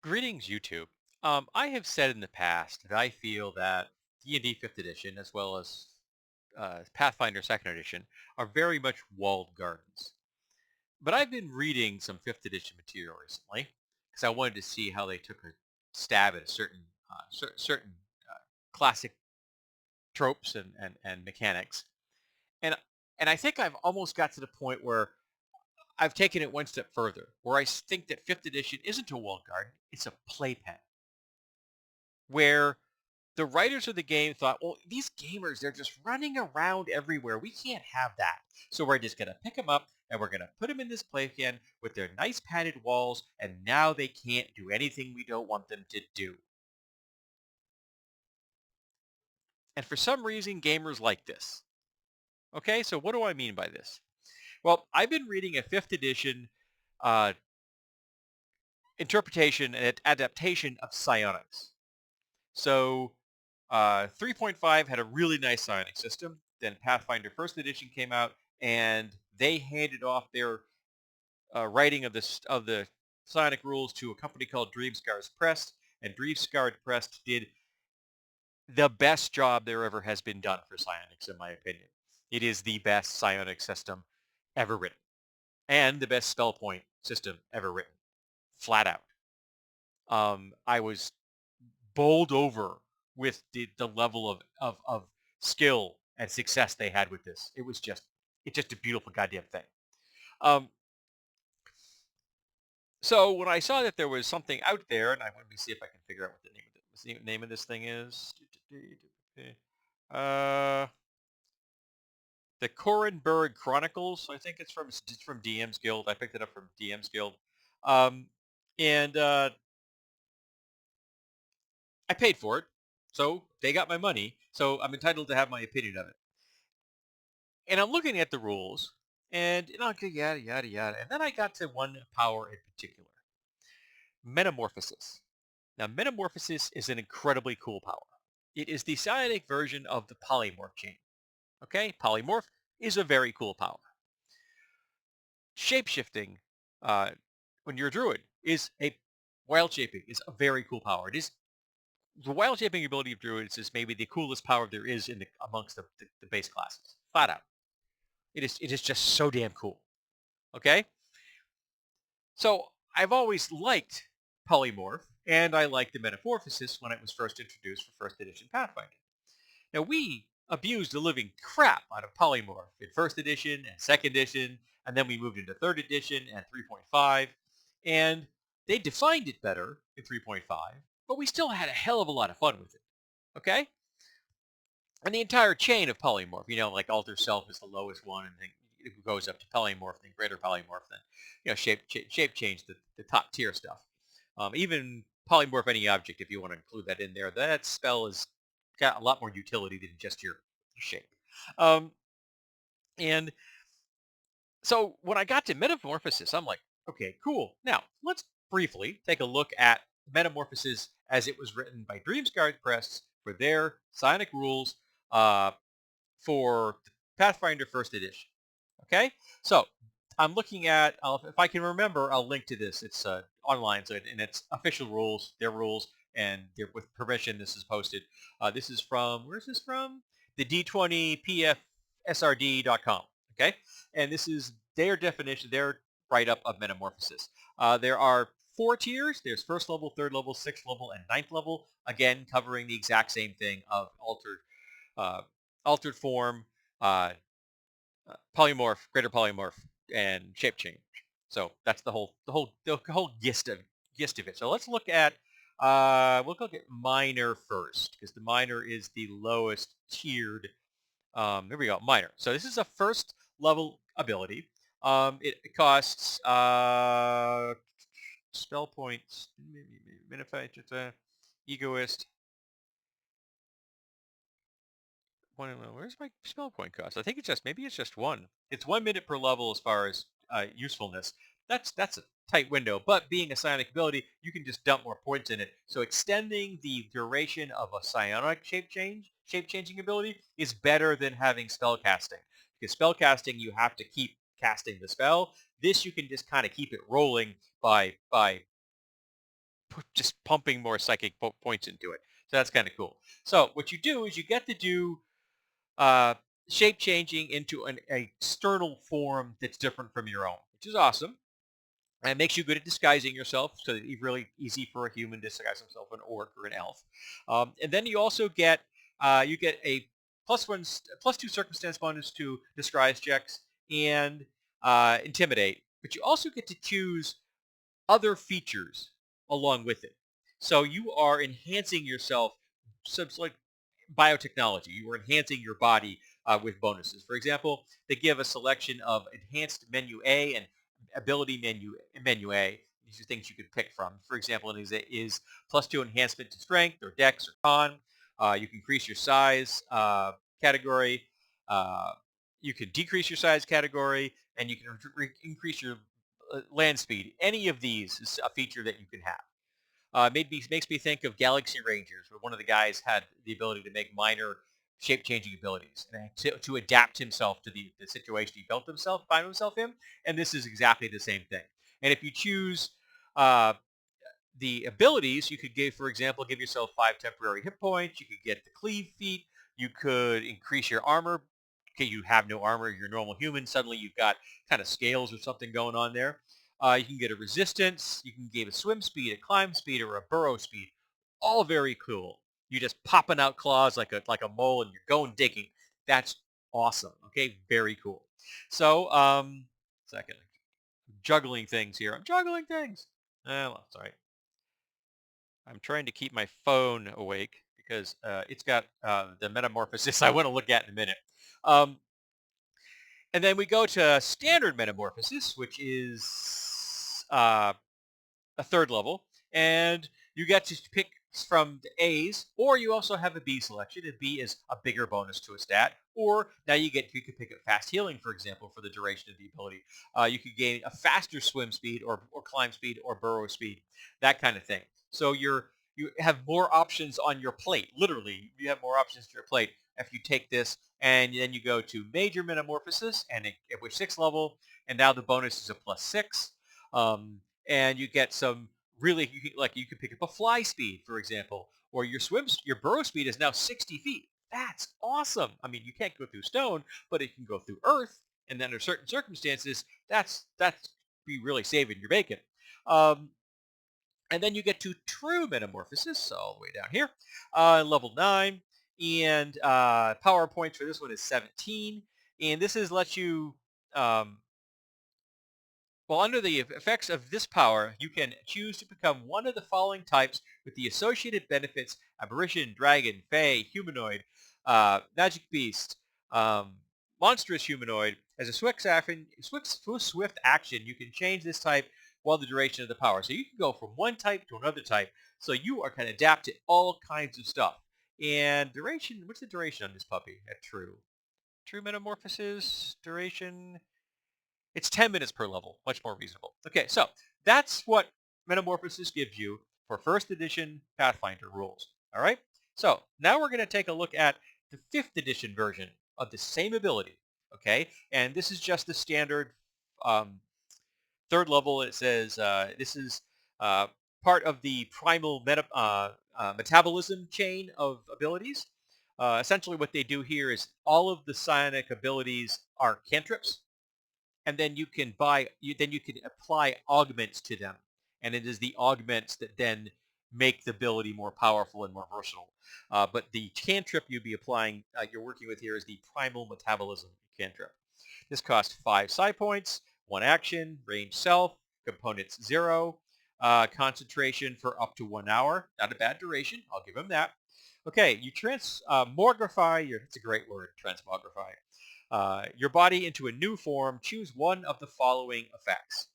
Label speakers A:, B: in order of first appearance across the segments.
A: Greetings, YouTube. I have said in the past that I feel that D&D 5th edition, as well as Pathfinder 2nd edition, are very much walled gardens. But I've been reading some 5th edition material recently because I wanted to see how they took a stab at a certain classic tropes and mechanics. And and I think I've almost got to the point where I've taken it one step further, where I think that 5th edition isn't a walled garden; it's a playpen where the writers of the game thought, well, these gamers, they're just running around everywhere. We can't have that. So we're just going to pick them up and we're going to put them in this playpen with their nice padded walls, and now they can't do anything we don't want them to do. And for some reason, gamers like this. Okay, so what do I mean by this? Well, I've been reading a 5th edition uh, interpretation and adaptation of psionics. So 3.5 had a really nice psionic system. Then Pathfinder First Edition came out, and they handed off their writing of the psionic rules to a company called Dreamscars Press, and Dreamscars Press did the best job there ever has been done for psionics, in my opinion. It is the best psionic system ever written, and the best spell point system ever written, flat out. I was bowled over with the level of skill and success they had with this. It's just a beautiful goddamn thing. Um, so when I saw that there was something out there, and let me see if I can figure out what the name of this thing is. Uh, the Korenberg Chronicles. I think it's from DM's Guild. I picked it up from DM's Guild, um, and I paid for it, so they got my money. So I'm entitled to have my opinion of it. And I'm looking at the rules, and okay, yada yada yada. And then I got to one power in particular, Metamorphosis. Now, Metamorphosis is an incredibly cool power. It is the psionic version of the polymorph chain. Okay, polymorph is a very cool power. Shapeshifting, uh, when you're a druid, is a wild shaping is a very cool power. It is the wild shaping ability of druids is maybe the coolest power there is amongst the base classes. Flat out, it is just so damn cool. Okay, so I've always liked polymorph, and I liked the Metamorphosis when it was first introduced for first edition Pathfinder. Now we abused the living crap out of polymorph in first edition and second edition, and then we moved into third edition and 3.5, and they defined it better in 3.5, but we still had a hell of a lot of fun with it. Okay? And the entire chain of polymorph, like alter self is the lowest one, and then it goes up to polymorph, then greater polymorph, then shape change, the top tier stuff. Even polymorph any object, if you want to include that in there, that spell has got a lot more utility than just your shape. Um, and so when I got to Metamorphosis, I'm like, okay, cool. Now let's briefly take a look at Metamorphosis as it was written by Dreamscars Press for their psionic rules uh, for Pathfinder First Edition. Okay, so I'm looking at. If I can remember, I'll link to this. It's online, so and it's official rules, their rules, and with permission. This is posted. This is from where's this from? The D20PFSRD.com. Okay, and this is their definition, their write-up of Metamorphosis. There are 4 tiers. There's first level, third level, sixth level, and ninth level. Again, covering the exact same thing of uh, altered form, uh, polymorph, greater polymorph, and shape change. So that's the whole gist of it. So let's look at we'll look at minor first because the minor is the lowest tiered. There we go, minor. So this is a first level ability. It costs spell points. Minify, egoist. Where's my spell point cost? I think maybe it's just one. It's 1 minute per level as far as usefulness. That's a tight window, but being a psionic ability, you can just dump more points in it. So extending the duration of a psionic shape changing ability is better than having spell casting. Because spell casting, you have to keep casting the spell. This you can just kind of keep it rolling by just pumping more psychic points into it. So that's kind of cool. So what you do is you get to do uh, shape changing into an external form that's different from your own, which is awesome. And it makes you good at disguising yourself, so that it's really easy for a human to disguise himself an orc or an elf. And then you also get a plus two circumstance bonus to disguise checks and intimidate. But you also get to choose other features along with it. So you are enhancing yourself, like biotechnology. You are enhancing your body with bonuses. For example, they give a selection of enhanced menu A and ability menu A. These are things you could pick from. For example, it is plus two enhancement to strength or dex or con. You can increase your size category. Uh, you can decrease your size category, and you can increase your land speed. Any of these is a feature that you can have. Makes me think of Galaxy Rangers, where one of the guys had the ability to make minor shape-changing abilities and to adapt himself to the situation he found himself in. And this is exactly the same thing. And if you choose uh, the abilities, you could give, for example, give yourself 5 temporary hit points. You could get the cleave feat. You could increase your armor. Okay, you have no armor. You're a normal human. Suddenly you've got kind of scales or something going on there. You can get a resistance. You can give a swim speed, a climb speed, or a burrow speed. All very cool. You just popping out claws like a mole, and you're going digging. That's awesome. Okay, very cool. So, second, juggling things here. I'm juggling things. Well, sorry. I'm trying to keep my phone awake because it's got the metamorphosis I want to look at in a minute. Um, and then we go to standard metamorphosis, which is a third level, and you get to pick from the A's, or you also have a B selection. A B is a bigger bonus to a stat, or now you can pick up fast healing, for example, for the duration of the ability. You could gain a faster swim speed, or climb speed, or burrow speed, that kind of thing. So you have more options on your plate. Literally, you have more options to your plate if you take this, and then you go to major metamorphosis, and at which sixth level, and now the bonus is a +6. Um, and you get some really you can pick up a fly speed, for example, or your burrow speed is now 60 feet. That's awesome. I mean, you can't go through stone, but it can go through earth, and then under certain circumstances, that's be really saving your bacon. Um, and then you get to true metamorphosis, all the way down here, level 9, and power points for this one is 17, and this is lets you um, well, under the effects of this power, you can choose to become one of the following types with the associated benefits: apparition, dragon, fae, humanoid, magic beast, um, monstrous humanoid. As a swift action, you can change this type while the duration of the power. So you can go from one type to another type. So you can adapt to all kinds of stuff. And duration, what's the duration on this puppy at true? True metamorphosis, duration. It's 10 minutes per level, much more reasonable. Okay, so that's what Metamorphosis gives you for first edition Pathfinder rules. All right, so now we're going to take a look at the 5th edition version of the same ability. Okay, and this is just the standard um, third level. It says this is uh, part of the primal metabolism chain of abilities. Essentially, what they do here is all of the psionic abilities are cantrips, and then you can apply augments to them, and it is the augments that then make the ability more powerful and more versatile. But the cantrip you're working with here is the primal metabolism cantrip. This costs 5 psi points, 1 action, range self, components 0, concentration for up to 1 hour. Not a bad duration, I'll give him that. Okay, you transmogrify it's a great word, transmogrify, your body into a new form. Choose one of the following effects.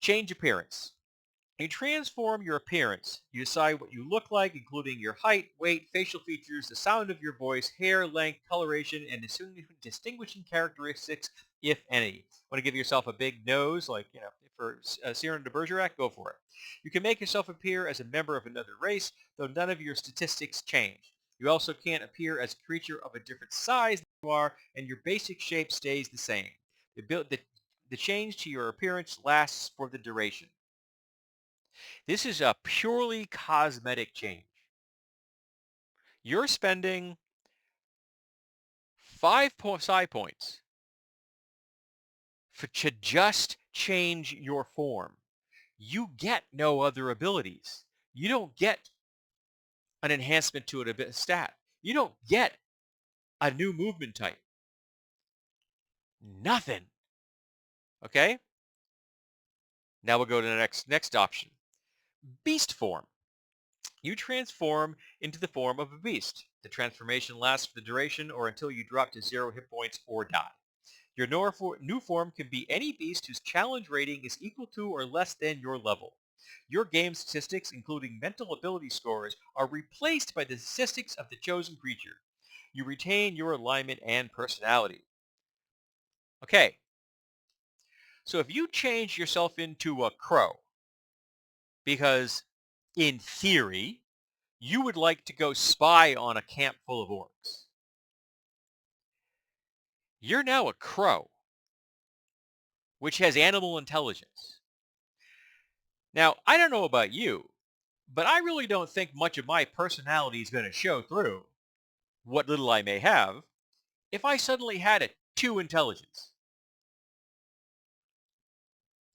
A: Change appearance. You transform your appearance. You decide what you look like, including your height, weight, facial features, the sound of your voice, hair, length, coloration, and distinguishing characteristics, if any. Want to give yourself a big nose, like, for Cyrano de Bergerac? Go for it. You can make yourself appear as a member of another race, though none of your statistics change. You also can't appear as a creature of a different size than you are, and your basic shape stays the same. The change to your appearance lasts for the duration. This is a purely cosmetic change. You're spending 5 psi points to just change your form. You get no other abilities. You don't get an enhancement to a stat. You don't get a new movement type. Nothing. Okay? Now we'll go to the next option. Beast form. You transform into the form of a beast. The transformation lasts for the duration or until you drop to 0 hit points or die. Your new form can be any beast whose challenge rating is equal to or less than your level. Your game statistics, including mental ability scores, are replaced by the statistics of the chosen creature. You retain your alignment and personality. Okay, so if you change yourself into a crow, because in theory, you would like to go spy on a camp full of orcs. You're now a crow, which has animal intelligence. Now, I don't know about you, but I really don't think much of my personality is going to show through, what little I may have, if I suddenly had a 2 intelligence.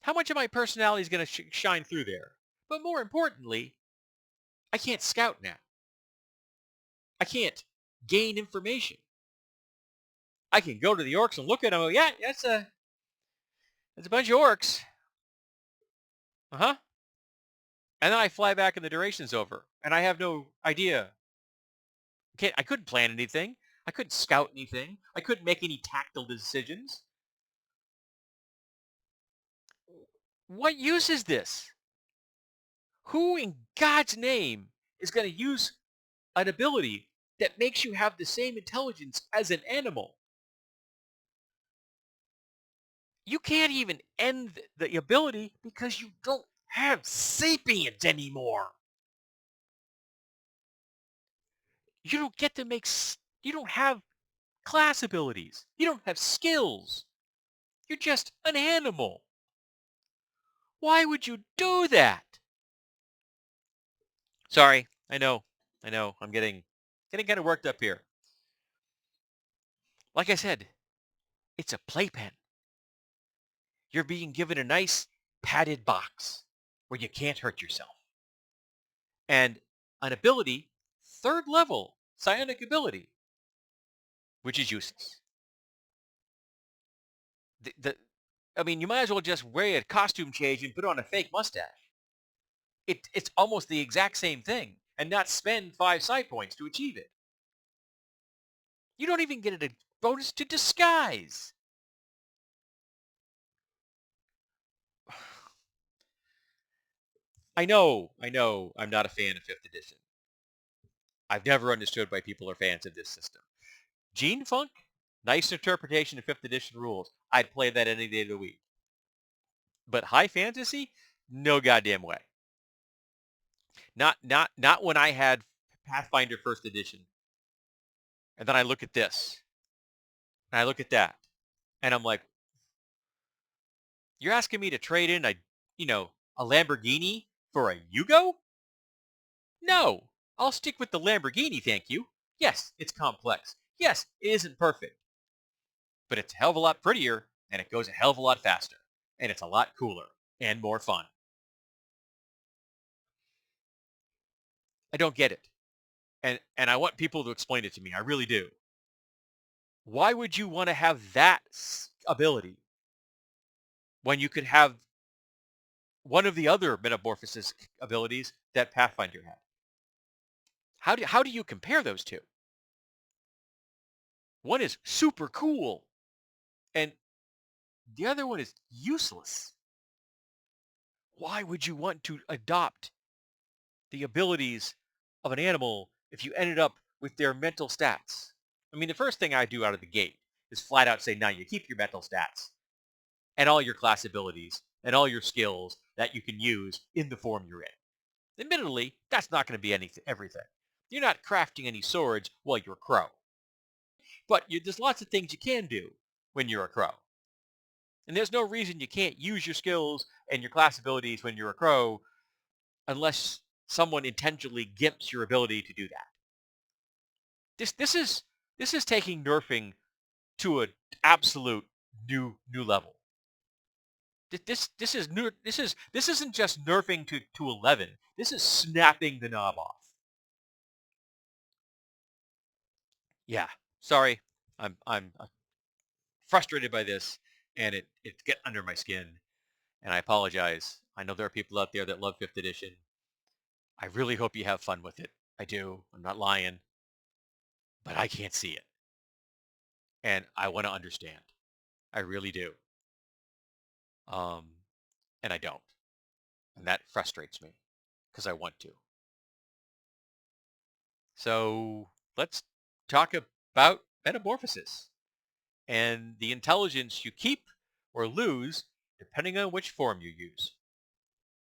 A: How much of my personality is going to shine through there? But more importantly, I can't scout now. I can't gain information. I can go to the orcs and look at them and go, yeah, that's a bunch of orcs. Uh-huh. And then I fly back and the duration's over. And I have no idea. I couldn't plan anything. I couldn't scout anything. I couldn't make any tactical decisions. What use is this? Who in God's name is going to use an ability that makes you have the same intelligence as an animal? You can't even end the ability because you don't have sapience anymore. You don't get to you don't have class abilities. You don't have skills. You're just an animal. Why would you do that? Sorry, I know. I'm getting kind of worked up here. Like I said, it's a playpen. You're being given a nice padded box where you can't hurt yourself. And an ability, 3rd level, psionic ability, which is useless. I mean, you might as well just wear a costume change and put on a fake mustache. It's almost the exact same thing and not spend 5 psi points to achieve it. You don't even get a bonus to disguise. I know, I'm not a fan of 5th edition. I've never understood why people are fans of this system. Gene Funk, nice interpretation of 5th edition rules. I'd play that any day of the week. But high fantasy? No goddamn way. Not when I had Pathfinder 1st edition. And then I look at this. And I look at that. And I'm like, you're asking me to trade in a Lamborghini for a Yugo? No, I'll stick with the Lamborghini, thank you. Yes, it's complex. Yes, it isn't perfect. But it's a hell of a lot prettier, and it goes a hell of a lot faster. And it's a lot cooler and more fun. I don't get it. And I want people to explain it to me. I really do. Why would you want to have that ability when you could have one of the other Metamorphosis abilities that Pathfinder had? How do you compare those two? One is super cool, and the other one is useless. Why would you want to adopt the abilities of an animal if you ended up with their mental stats? I mean, the first thing I do out of the gate is flat out say, no, you keep your mental stats and all your class abilities and all your skills that you can use in the form you're in. Admittedly, that's not going to be everything. You're not crafting any swords while you're a crow. But there's lots of things you can do when you're a crow. And there's no reason you can't use your skills and your class abilities when you're a crow unless someone intentionally gimps your ability to do that. This is taking nerfing to an absolute new level. This is new. This isn't just nerfing to 11. This is snapping the knob off. Yeah, sorry, I'm frustrated by this, and it's getting under my skin, and I apologize. I know there are people out there that love Fifth Edition. I really hope you have fun with it. I do. I'm not lying, but I can't see it, and I want to understand. I really do. Um, and I don't, and that frustrates me because I want to. So let's talk about metamorphosis and the intelligence you keep or lose depending on which form you use.